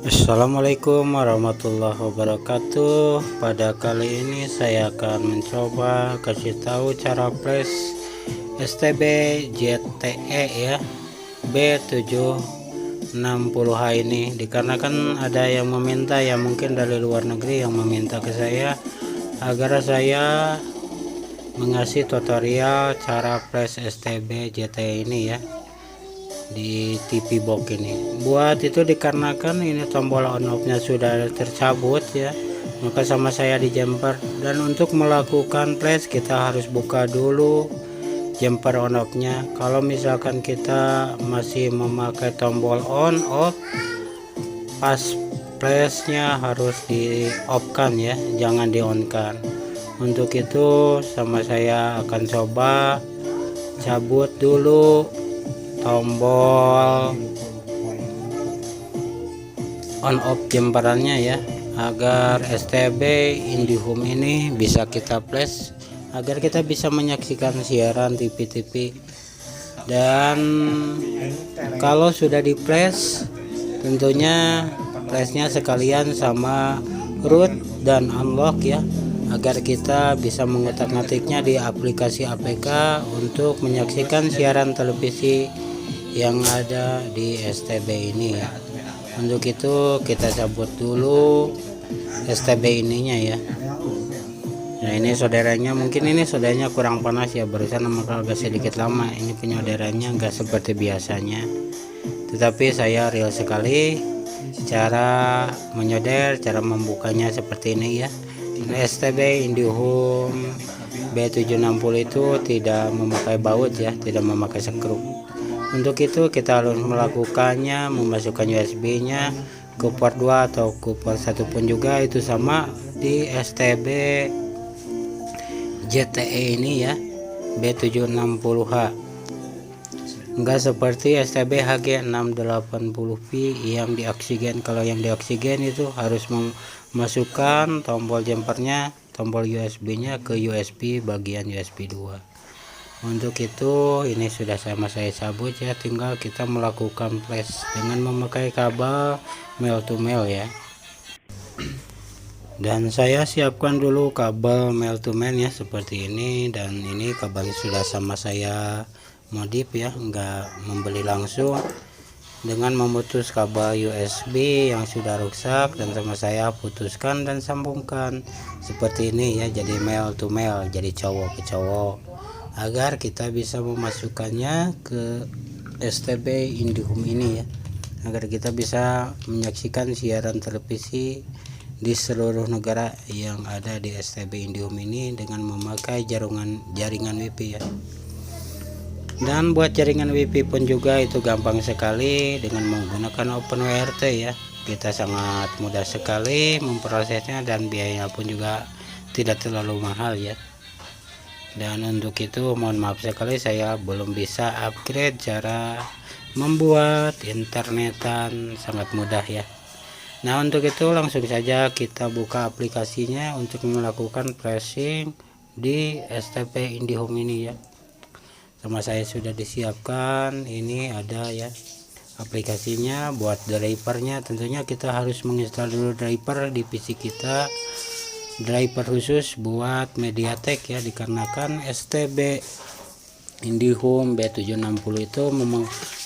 Assalamualaikum warahmatullahi wabarakatuh. Pada kali ini saya akan mencoba kasih tahu cara flash STB JTE ya B760H ini, dikarenakan ada yang meminta, yang mungkin dari luar negeri yang meminta ke saya agar saya mengasih tutorial cara flash STB JTE ini ya di TV box ini. Buat itu dikarenakan ini tombol on off nya sudah tercabut ya, maka sama saya di jumper. Dan untuk melakukan flash kita harus buka dulu jumper on off nya. Kalau misalkan kita masih memakai tombol on off, pas flash nya harus di off kan ya, jangan di on kan. Untuk itu sama saya akan coba cabut dulu tombol on off jemperannya ya, agar STB IndiHome ini bisa kita flash, agar kita bisa menyaksikan siaran TV-TV. Dan kalau sudah di flash, tentunya flashnya sekalian sama root dan unlock ya, agar kita bisa mengutak-ngatiknya di aplikasi APK untuk menyaksikan siaran televisi yang ada di STB ini ya. Untuk itu kita cabut dulu STB ininya ya. Nah ini solderannya, mungkin ini solderanya kurang panas ya, barusan maka agak sedikit lama. Ini penyolderannya enggak seperti biasanya, tetapi saya real sekali cara menyolder, cara membukanya seperti ini ya. STB IndiHome B760 itu tidak memakai baut ya, tidak memakai skru. Untuk itu kita harus melakukannya, memasukkan USB nya ke port 2 atau ke port 1 pun juga itu sama di STB JTE ini ya, B760H. Enggak seperti STB HG680V yang di oksigen. Kalau yang di oksigen itu harus memasukkan tombol jumpernya, tombol USB nya ke USB bagian USB 2. Untuk itu ini sudah sama saya cabut ya, tinggal kita melakukan flash dengan memakai kabel male to male ya. Dan saya siapkan dulu kabel male to male ya seperti ini, dan ini kabel sudah sama saya modif ya, enggak membeli langsung, dengan memutus kabel USB yang sudah rusak dan sama saya putuskan dan sambungkan seperti ini ya, jadi male to male, jadi cowok ke cowok, agar kita bisa memasukkannya ke STB IndiHome ini ya, agar kita bisa menyaksikan siaran televisi di seluruh negara yang ada di STB IndiHome ini dengan memakai jaringan WiFi ya. Dan buat jaringan WiFi pun juga itu gampang sekali dengan menggunakan OpenWRT ya. Kita sangat mudah sekali memprosesnya dan biayanya pun juga tidak terlalu mahal ya. Dan untuk itu mohon maaf sekali saya belum bisa upgrade cara membuat internetan, sangat mudah ya. Nah untuk itu langsung saja kita buka aplikasinya untuk melakukan flashing di STB IndiHome ini ya. Sama saya sudah disiapkan, ini ada ya aplikasinya. Buat drivernya tentunya kita harus menginstal dulu driver di PC kita, driver khusus buat MediaTek ya, dikarenakan STB IndiHome B760 itu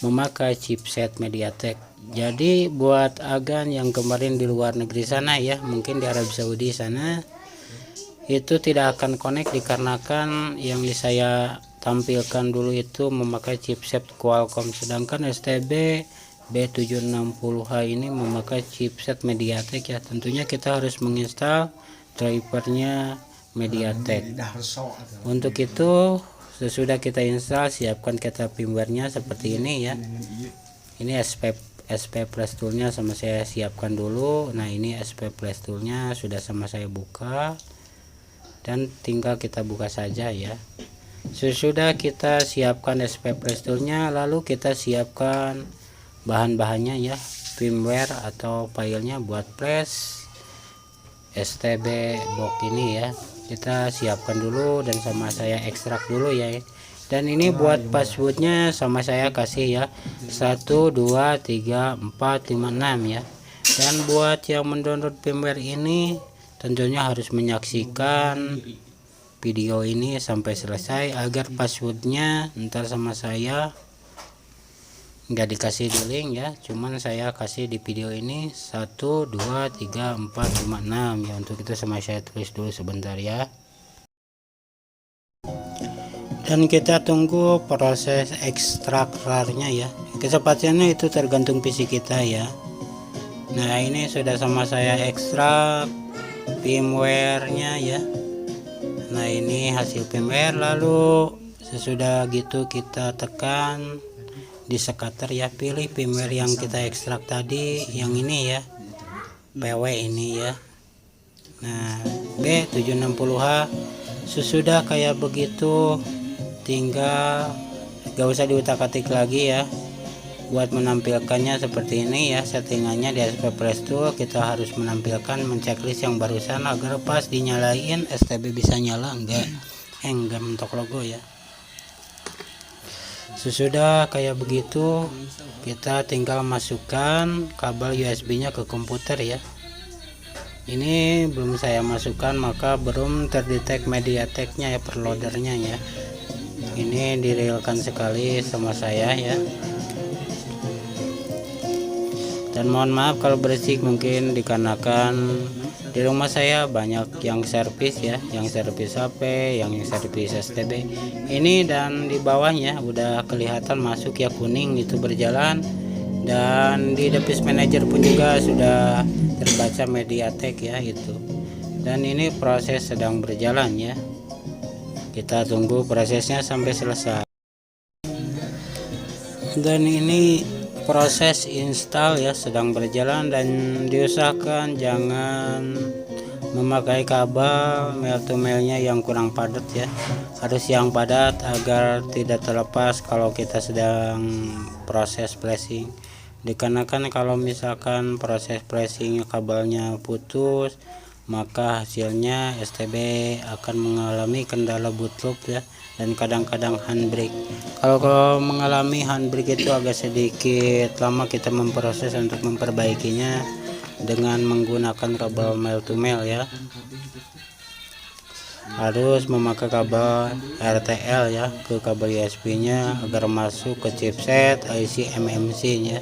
memakai chipset MediaTek. Jadi buat agan yang kemarin di luar negeri sana ya, mungkin di Arab Saudi sana, itu tidak akan connect dikarenakan yang saya tampilkan dulu itu memakai chipset Qualcomm, sedangkan STB B760H ini memakai chipset MediaTek ya. Tentunya kita harus menginstal drivernya MediaTek. Untuk itu sesudah kita install, siapkan kita firmware-nya seperti ini ya. Ini SP Flash toolnya sama saya siapkan dulu. Nah ini SP Flash toolnya sudah sama saya buka, dan tinggal kita buka saja ya. Sesudah kita siapkan SP Flash toolnya, lalu kita siapkan bahan-bahannya ya, firmware atau filenya buat flash STB box ini ya. Kita siapkan dulu dan sama saya ekstrak dulu ya. Dan ini buat passwordnya sama saya kasih ya 1 2 3 4 5 6 ya. Dan buat yang mendownload firmware ini tentunya harus menyaksikan video ini sampai selesai agar passwordnya ntar sama saya nggak dikasih di link ya, cuman saya kasih di video ini 1 2 3 4 5 6 ya. Untuk itu sama saya tulis dulu sebentar ya. Dan kita tunggu proses ekstrak RAR-nya ya. Kecepatannya itu tergantung PC kita ya. Nah, ini sudah sama saya ekstrak firmware-nya ya. Nah, ini hasil firmware. Lalu sesudah gitu kita tekan di scatter ya, pilih firmware yang kita ekstrak tadi, yang ini ya, PW ini ya. Nah, B760H. Sesudah kayak begitu tinggal gak usah diutak-atik lagi ya. Buat menampilkannya seperti ini ya, settingannya di SP Press Tool kita harus menampilkan menceklis yang barusan agar pas dinyalain STB bisa nyala, enggak mentok logo ya. Sesudah kayak begitu kita tinggal masukkan kabel USB nya ke komputer ya. Ini belum saya masukkan maka belum terdetek MediaTek-nya ya, perloadernya ya. Ini direalkan sekali sama saya ya. Dan mohon maaf kalau berisik, mungkin dikarenakan di rumah saya banyak yang servis ya, yang servis HP, yang servis STB ini. Dan di bawahnya udah kelihatan masuk ya, kuning itu berjalan, dan di device manager pun juga sudah terbaca MediaTek ya itu. Dan ini proses sedang berjalan ya, kita tunggu prosesnya sampai selesai. Dan ini proses install ya sedang berjalan, dan diusahakan jangan memakai kabel male to male nya yang kurang padat ya, harus yang padat agar tidak terlepas kalau kita sedang proses flashing. Dikarenakan kalau misalkan proses flashing kabelnya putus, maka hasilnya STB akan mengalami kendala bootloop ya, dan kadang-kadang handbrake. Kalau mengalami handbrake itu agak sedikit lama kita memproses untuk memperbaikinya dengan menggunakan kabel male to male ya. Harus memakai kabel RTL ya ke kabel USB nya agar masuk ke chipset IC MMC nya.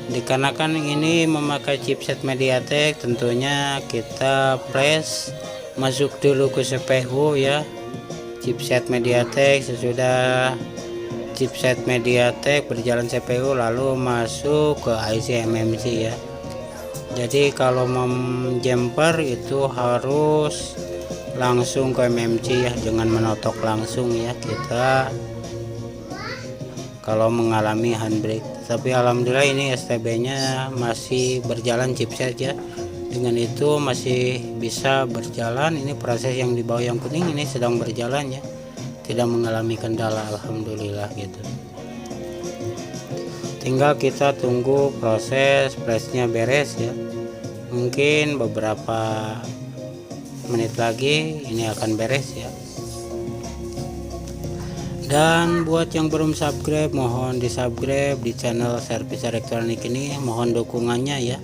Dikarenakan ini memakai chipset MediaTek, tentunya kita flash masuk dulu ke CPU ya, chipset MediaTek. Sesudah chipset MediaTek berjalan CPU, lalu masuk ke IC MMC ya. Jadi kalau jumper itu harus langsung ke MMC ya, dengan menotok langsung ya kita kalau mengalami handbrake. Tapi alhamdulillah ini STB nya masih berjalan chipset ya, dengan itu masih bisa berjalan. Ini proses yang di bawah yang kuning ini sedang berjalan ya, tidak mengalami kendala, alhamdulillah gitu. Tinggal kita tunggu proses flashnya beres ya, mungkin beberapa menit lagi ini akan beres ya. Dan buat yang belum subscribe, mohon di subscribe di channel servis elektronik ini, mohon dukungannya ya.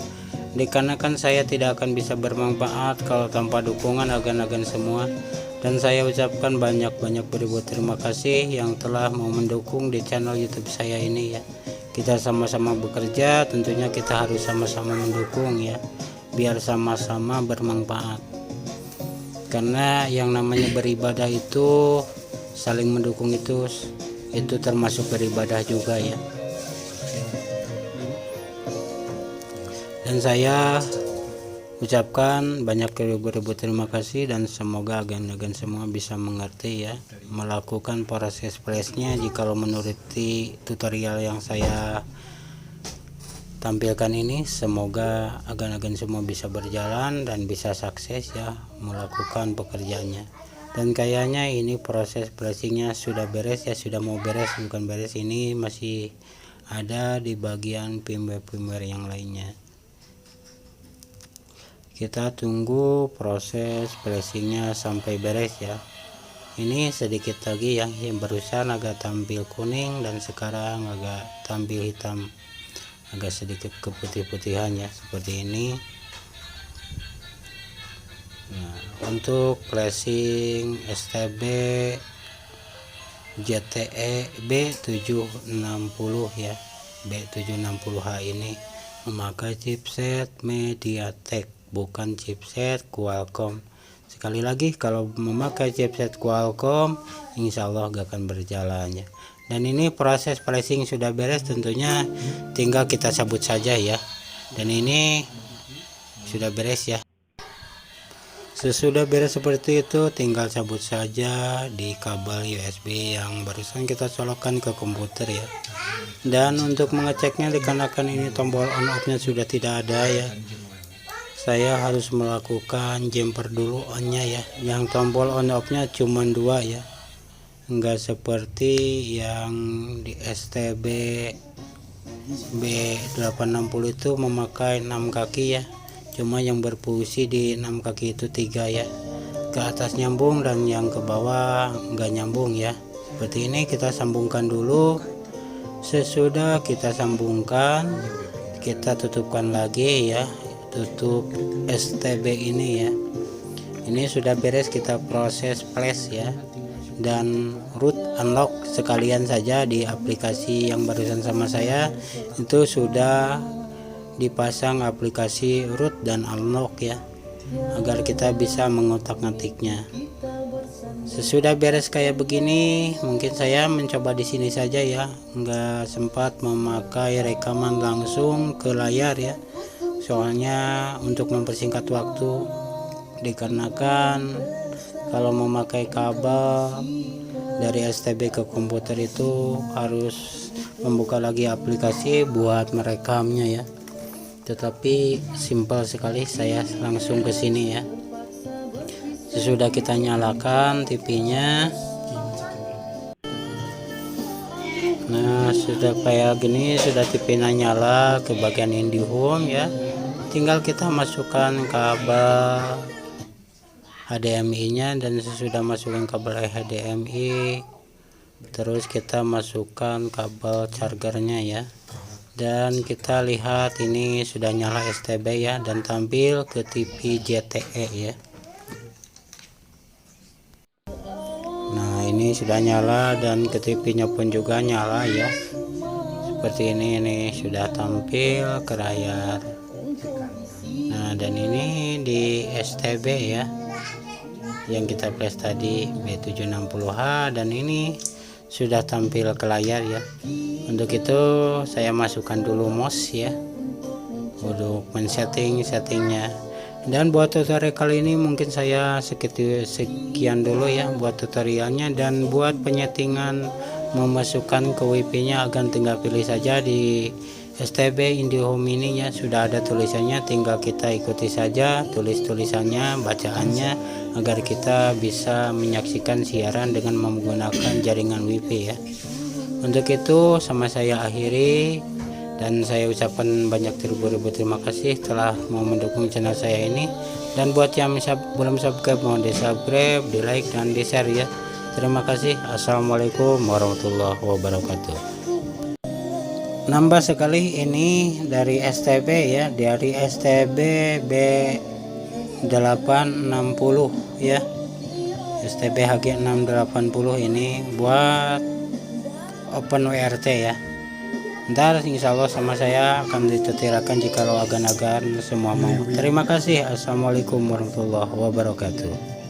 Dikarenakan saya tidak akan bisa bermanfaat kalau tanpa dukungan agan-agan semua. Dan saya ucapkan banyak-banyak beribu terima kasih yang telah mau mendukung di channel YouTube saya ini ya. Kita sama-sama bekerja, tentunya kita harus sama-sama mendukung ya, biar sama-sama bermanfaat. Karena yang namanya beribadah itu saling mendukung, itu termasuk beribadah juga ya. Dan saya ucapkan banyak ribu terima kasih, dan semoga agan-agan semua bisa mengerti ya, melakukan proses flashnya jikalau menuruti tutorial yang saya tampilkan ini. Semoga agan-agan semua bisa berjalan dan bisa sukses ya melakukan pekerjaannya. Dan kayaknya ini proses flashingnya sudah beres ya, sudah mau beres, bukan beres, ini masih ada di bagian firmware yang lainnya. Kita tunggu proses flashingnya sampai beres ya. Ini sedikit lagi yang barusan agak tampil kuning dan sekarang agak tampil hitam. agak sedikit keputih-putihannya seperti ini. Nah, untuk flashing STB JTE B760 ya, B760H ini memakai chipset MediaTek, bukan chipset Qualcomm. Sekali lagi, kalau memakai chipset Qualcomm insya Allah gak akan berjalan ya. Dan ini proses flashing sudah beres, tentunya tinggal kita cabut saja ya. Dan ini sudah beres ya. Sesudah beres seperti itu, tinggal cabut saja di kabel USB yang barusan kita colokkan ke komputer ya. Dan untuk mengeceknya, dikarenakan ini tombol on off nya sudah tidak ada ya, saya harus melakukan jumper dulu on-nya ya. Yang tombol on off nya cuma 2 ya, enggak seperti yang di STB B860 itu memakai 6 kaki ya. Cuma yang berfungsi di 6 kaki itu 3 ya, ke atas nyambung dan yang ke bawah enggak nyambung ya. Seperti ini kita sambungkan dulu. Sesudah kita sambungkan, kita tutupkan lagi ya, tutup STB ini ya. Ini sudah beres, kita proses flash ya, dan root unlock sekalian saja. Di aplikasi yang barusan sama saya itu sudah dipasang aplikasi root dan unlock ya, agar kita bisa mengotak-ngatiknya. Sesudah beres kayak begini, mungkin saya mencoba di sini saja ya, nggak sempat memakai rekaman langsung ke layar ya, soalnya untuk mempersingkat waktu, dikarenakan kalau memakai kabel dari STB ke komputer itu harus membuka lagi aplikasi buat merekamnya ya. Tetapi simpel sekali, saya langsung ke sini ya. Sesudah kita nyalakan TV-nya, nah sudah kayak gini, sudah TV-nya nyala ke bagian IndiHome ya. Tinggal kita masukkan kabel HDMI-nya, dan sesudah masukkan kabel HDMI, terus kita masukkan kabel chargernya ya. Dan kita lihat ini sudah nyala STB ya, dan tampil ke TV JTE ya. Nah ini sudah nyala dan ke TV-nya pun juga nyala ya. Seperti ini sudah tampil ke layar. Nah dan ini di STB ya, yang kita flash tadi B760H, dan ini sudah tampil ke layar ya. Untuk itu saya masukkan dulu mouse ya, untuk settingnya. Dan buat tutorial kali ini mungkin saya sekian dulu ya buat tutorialnya. Dan buat penyetingan memasukkan ke WiFi nya, akan tinggal pilih saja di STB IndiHome ini ya, sudah ada tulisannya, tinggal kita ikuti saja tulisannya, bacaannya, agar kita bisa menyaksikan siaran dengan menggunakan jaringan WiFi ya. Untuk itu sama saya akhiri, dan saya ucapkan banyak ribu terima kasih telah mau mendukung channel saya ini. Dan buat yang belum subscribe, mohon di subscribe, di like, dan di share ya. Terima kasih. Assalamualaikum warahmatullahi wabarakatuh. Nambah sekali ini dari STB ya, dari STB B860 ya, STB HG680 ini buat open WRT ya. Ntar insya Allah sama saya akan ditutirakan jika agan-agan semua mau. Terima kasih. Assalamualaikum warahmatullahi wabarakatuh.